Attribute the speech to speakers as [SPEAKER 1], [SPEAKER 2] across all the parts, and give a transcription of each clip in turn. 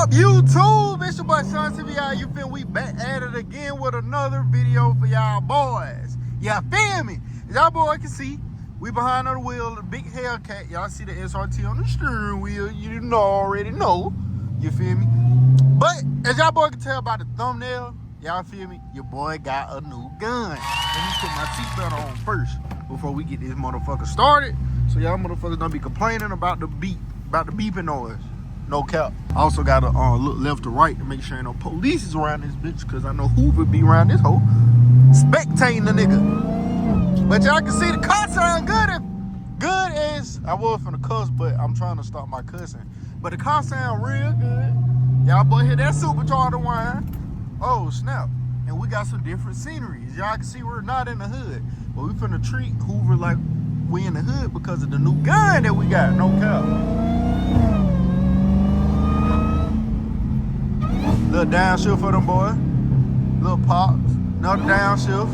[SPEAKER 1] up, YouTube? It's your boy Sean TV. You feel we back at it again with another video for y'all boys. Y'all feel me? As y'all boy can see, we behind on the wheel, the big Hellcat. Y'all see the SRT on the steering wheel. You already know. You feel me? But as y'all boy can tell by the thumbnail, y'all feel me? Your boy got a new gun. Let me put my seatbelt on first before we get this motherfucker started. So y'all motherfuckers don't be complaining about the beeping noise. No cap. I also gotta look left to right to make sure ain't no police is around this bitch, because I know Hoover be around this hoe spectating the nigga. But y'all can see the car sound good as I was from the cuss, but I'm trying to stop my cussing. But the car sound real good. Y'all boy hear that supercharger whine. Oh snap. And we got some different sceneries. Y'all can see we're not in the hood, but we finna treat Hoover like we in the hood because of the new gun that we got. No cap. Little downshift for them boy. Little pops. Another downshift.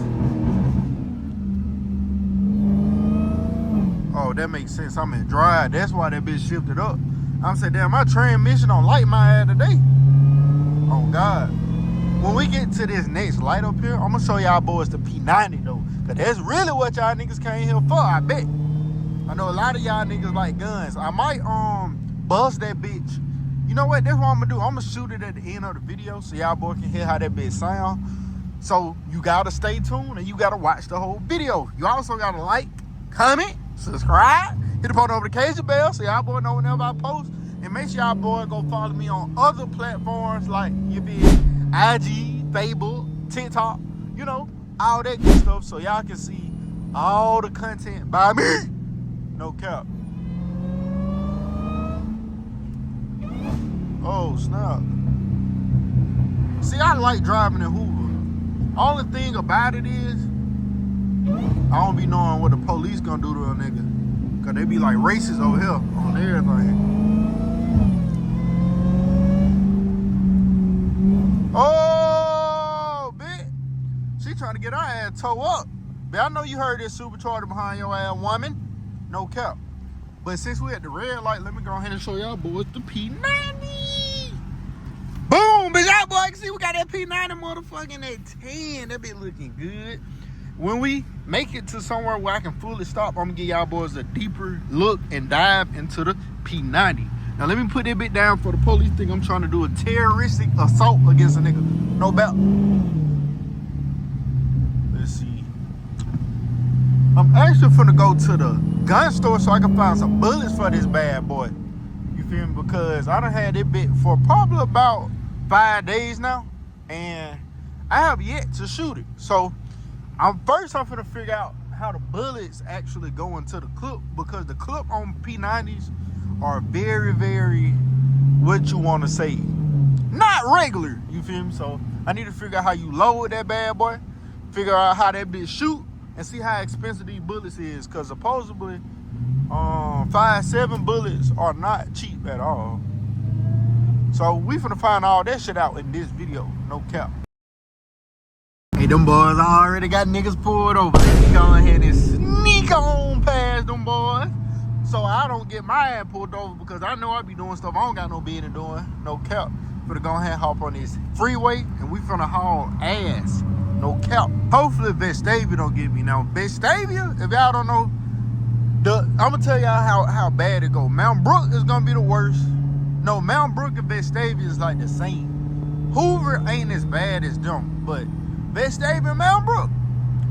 [SPEAKER 1] Oh, that makes sense. I'm in drive. That's why that bitch shifted up. I'm saying, damn, my transmission don't light my ass today. Oh God. When we get to this next light up here, I'm gonna show y'all boys the P90 though. Cause that's really what y'all niggas came here for, I bet. I know a lot of y'all niggas like guns. I might bust that bitch. You know what? That's what I'm gonna do. I'm gonna shoot it at the end of the video so y'all boy can hear how that bitch sound. So you gotta stay tuned and you gotta watch the whole video. You also gotta like, comment, subscribe, hit the notification bell so y'all boy know whenever I post. And make sure y'all boy go follow me on other platforms like IG, Facebook, TikTok, you know, all that good stuff so y'all can see all the content by me. No cap. Oh snap. See, I like driving in Hoover. Only thing about it is I don't be knowing what the police gonna do to a nigga. Cause they be like racists over here on everything. Oh bitch. She trying to get her ass towed up. But I know you heard this supercharger behind your ass, woman. No cap. But since we at the red light, let me go ahead and show y'all boys the P90. Boom, bitch, y'all boys can see we got that P90 motherfucking at 10. That bitch looking good. When we make it to somewhere where I can fully stop, I'm gonna give y'all boys a deeper look and dive into the P90. Now let me put that bit down for the police think I'm trying to do a terroristic assault against a nigga. No doubt. Let's see. I'm actually finna go to the gun store so I can find some bullets for this bad boy. You feel me? Because I done had it bit for probably about 5 days now, and I have yet to shoot it. So I'm finna figure out how the bullets actually go into the clip, because the clip on P90s are very, very, what you want to say, not regular. You feel me? So I need to figure out how you load that bad boy, figure out how that bitch shoot, and see how expensive these bullets is, because supposedly 5.7 bullets are not cheap at all. So we finna find all that shit out in this video. No cap. Hey, them boys already got niggas pulled over. Let me go ahead and sneak on past them boys so I don't get my ass pulled over, because I know I be doing stuff I don't got no business doing. No cap. Finna go ahead and hop on this freeway and we finna haul ass. No cap. Hopefully Vestavia don't get me. Now Vestavia, if y'all don't know, I'm gonna tell y'all how bad it go. Mount Brook is gonna be the worst. No, Mount Brook and Vestavia is like the same. Hoover ain't as bad as them, but Vestavia and Mount Brook,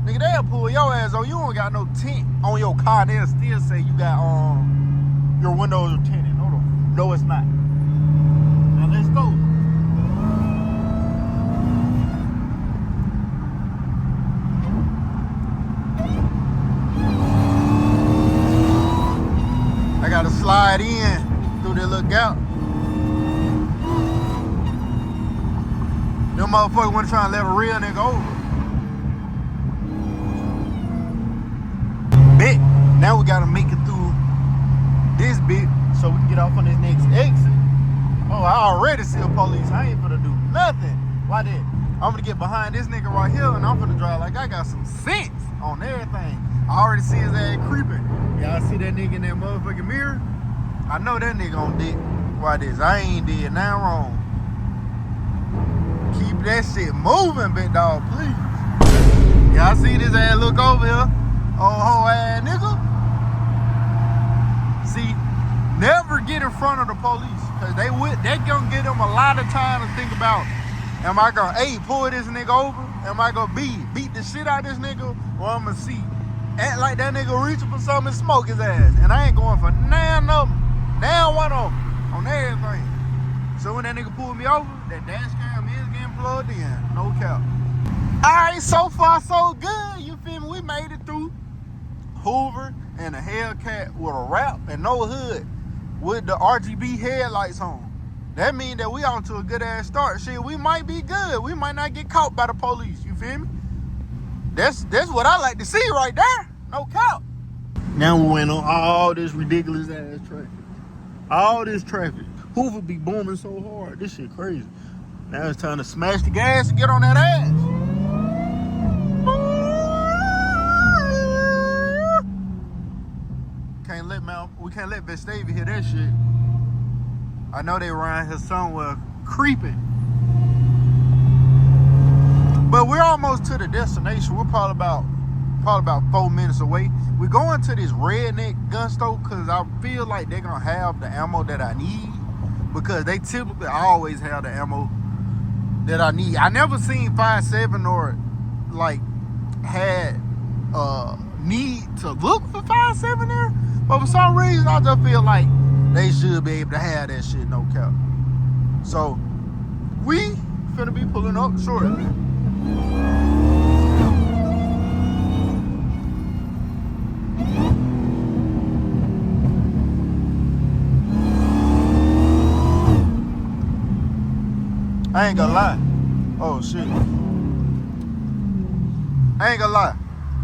[SPEAKER 1] nigga, they'll pull your ass on. You don't got no tint on your car. They'll still say you got your windows are tinted. No, it's not. Now let's go. I gotta slide in through that little gap. Them motherfuckers wanna try and let a real nigga over. Bet. Now we gotta make it through this bit so we can get off on this next exit. Oh, I already see a police. I ain't finna do nothing. Why that? I'm gonna get behind this nigga right here and I'm finna drive like I got some sense on everything. I already see his ass creeping. Y'all see that nigga in that motherfucking mirror? I know that nigga on dick. Why this? I ain't did nothing wrong. keep that shit moving, big dog, please. Y'all see this ass look over here? Old hoe ass nigga. See, never get in front of the police, cause they gonna give them a lot of time to think about, am I gonna A, pull this nigga over? Am I gonna B, beat the shit out of this nigga? Or I'm gonna C, act like that nigga reaching for something and smoke his ass. And I ain't going for none of them. Down one of them on everything. So when that nigga pulled me over, that dash cam is getting plugged in. No cap. Alright, so far so good. You feel me? We made it through Hoover and a Hellcat with a wrap and no hood with the RGB headlights on. That means that we on to a good ass start. Shit, we might be good. We might not get caught by the police. You feel me? That's what I like to see right there. No cap. Now we went on all this ridiculous ass traffic. All this traffic. Hoover be booming so hard. This shit crazy. Now it's time to smash the gas and get on that ass. We can't let Vestavia hear that shit. I know they around here somewhere creeping. But we're almost to the destination. We're probably about 4 minutes away. We're going to this redneck gun store because I feel like they're gonna have the ammo that I need, because they typically always have the ammo that I need. I never seen 5.7 or like had need to look for 5.7 there, but for some reason I just feel like they should be able to have that shit, no cap. So we finna be pulling up shortly. I ain't gonna lie. Oh shit. I ain't gonna lie.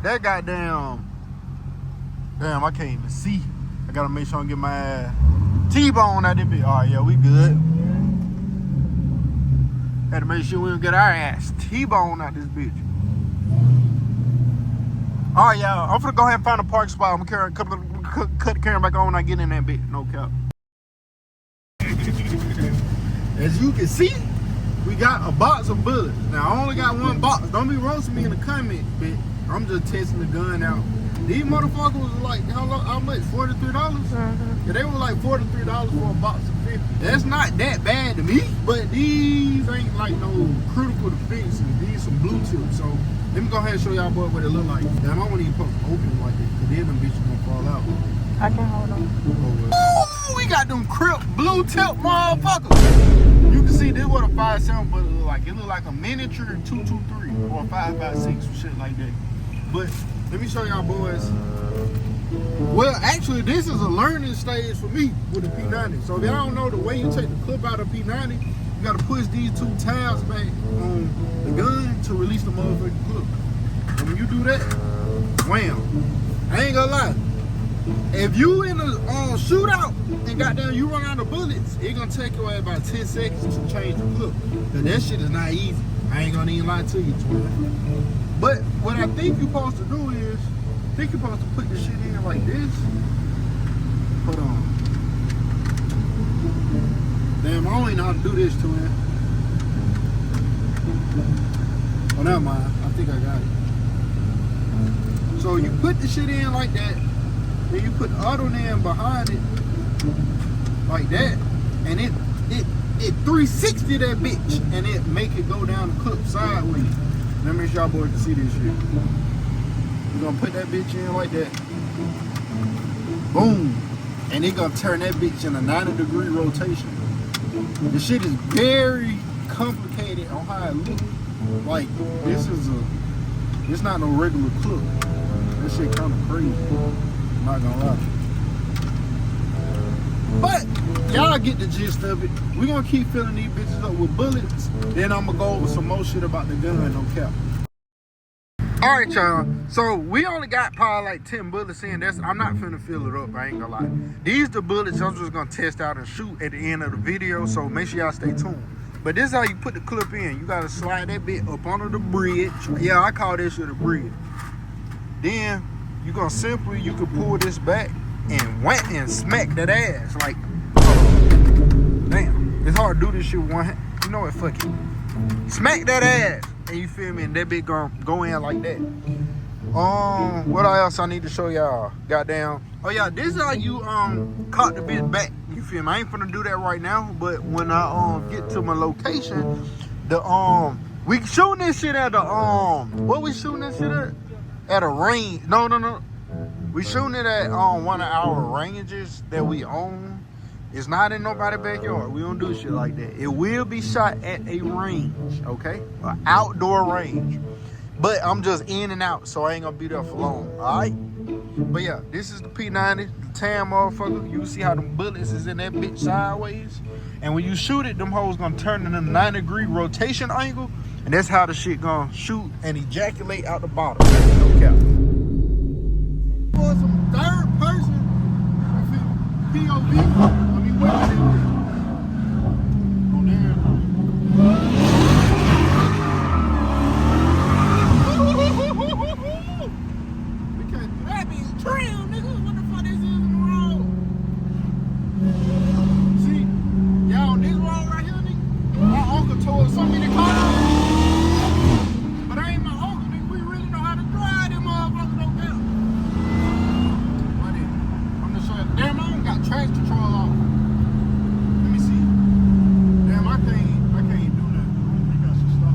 [SPEAKER 1] That goddamn. Damn, I can't even see. I gotta make sure I get my T-bone out of this bitch. Alright, yeah, we good. Had to make sure we don't get our ass T-bone out this bitch. Alright, y'all. I'm finna go ahead and find a park spot. I'm gonna cut the camera back on when I get in that bitch. No cap. As you can see, we got a box of bullets. Now, I only got one box. Don't be roasting me in the comment, bitch. I'm just testing the gun out. These motherfuckers was like, how much? $43? Yeah, they were like $43 for a box of 50. That's not that bad to me, but these ain't like no critical defense. These some blue tips. So let me go ahead and show y'all what it look like. Damn, I won't even put them open like this, because then them bitches gonna fall out.
[SPEAKER 2] I can hold on.
[SPEAKER 1] Ooh, we got them crip blue tip motherfuckers. You can see this what a 5.7 but it look like. It look like a miniature 223 or a 5.56 or shit like that. But let me show y'all boys. Well, actually, this is a learning stage for me with the P90. So if y'all don't know, the way you take the clip out of P90, you gotta push these two tabs back on the gun to release the motherfucking clip. And when you do that, wham. I ain't gonna lie. If you in a shootout and goddamn you run out of bullets, it gonna take you about 10 seconds to change the clip. Cause that shit is not easy. I ain't gonna even lie to you, twin. But what I think you're supposed to do is, I think you're supposed to put the shit in like this. Hold on. Damn, I don't even know how to do this, twin. Oh, never mind. I think I got it. So you put the shit in like that. Then you put the other one in behind it, like that, and it 360 that bitch, and it make it go down the clip sideways. Let me make sure y'all boys can see this shit. We're gonna put that bitch in like that. Boom. And it gonna turn that bitch in a 90-degree rotation. The shit is very complicated on how it looks. Like, it's not no regular clip. This shit kinda crazy. Not gonna lie. But y'all get the gist of it. We're gonna keep filling these bitches up with bullets. Then I'm gonna go over some more shit about the gun, no cap. Alright, y'all. So we only got probably like 10 bullets in. I'm not finna fill it up, I ain't gonna lie. These the bullets I'm just gonna test out and shoot at the end of the video. So make sure y'all stay tuned. But this is how you put the clip in. You gotta slide that bit up under the bridge. Yeah, I call this shit a bridge. Then you gonna simply, you can pull this back and whack and smack that ass. Like, damn, it's hard to do this shit with one hand. You know what, fuck it. smack that ass, and you feel me, and that bitch gon' go in like that. What else I need to show y'all? Goddamn. Oh yeah, this is how you caught the bitch back. You feel me? I ain't finna do that right now, but when I get to my location, we shooting this shit at the what we shooting this shit at? At a range. No. We shooting it at one of our ranges that we own. It's not in nobody's backyard. We don't do shit like that. It will be shot at a range, okay? An outdoor range. But I'm just in and out, so I ain't gonna be there for long, all right? But yeah, this is the P90, the tan motherfucker. You can see how them bullets is in that bitch sideways. And when you shoot it, them hoes gonna turn in a 90-degree rotation angle. And that's how the shit gonna shoot and ejaculate out the bottom. No cap. For some third person, POV, I mean, wait a minute. Oh, there. Trim, nigga. What the fuck this is in the road? See, y'all on this road right here, nigga. My uncle told so many cars. But I ain't my uncle, nigga. We really know how to drive them motherfuckers, no doubt. What is it? I'm just showing. Damn, I don't got traction control on. Let me see. Damn, I can't do that. We got some stuff.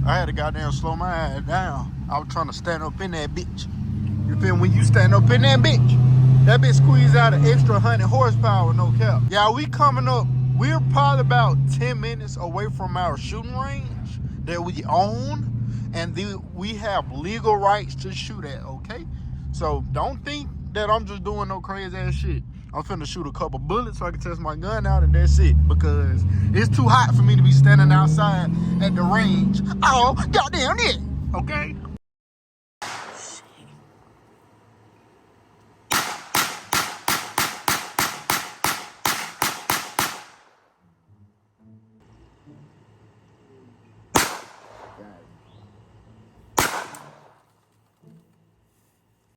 [SPEAKER 1] I had to goddamn slow my ass down. I was trying to stand up in that bitch. You feel me? When you stand up in that bitch, that bitch squeeze out an extra 100 horsepower, no cap. Yeah, we coming up. We're probably about 10 minutes away from our shooting range that we own, and we have legal rights to shoot at, okay? So don't think that I'm just doing no crazy ass shit. I'm finna shoot a couple bullets so I can test my gun out, and that's it. Because it's too hot for me to be standing outside at the range. Oh, goddamn it. Okay?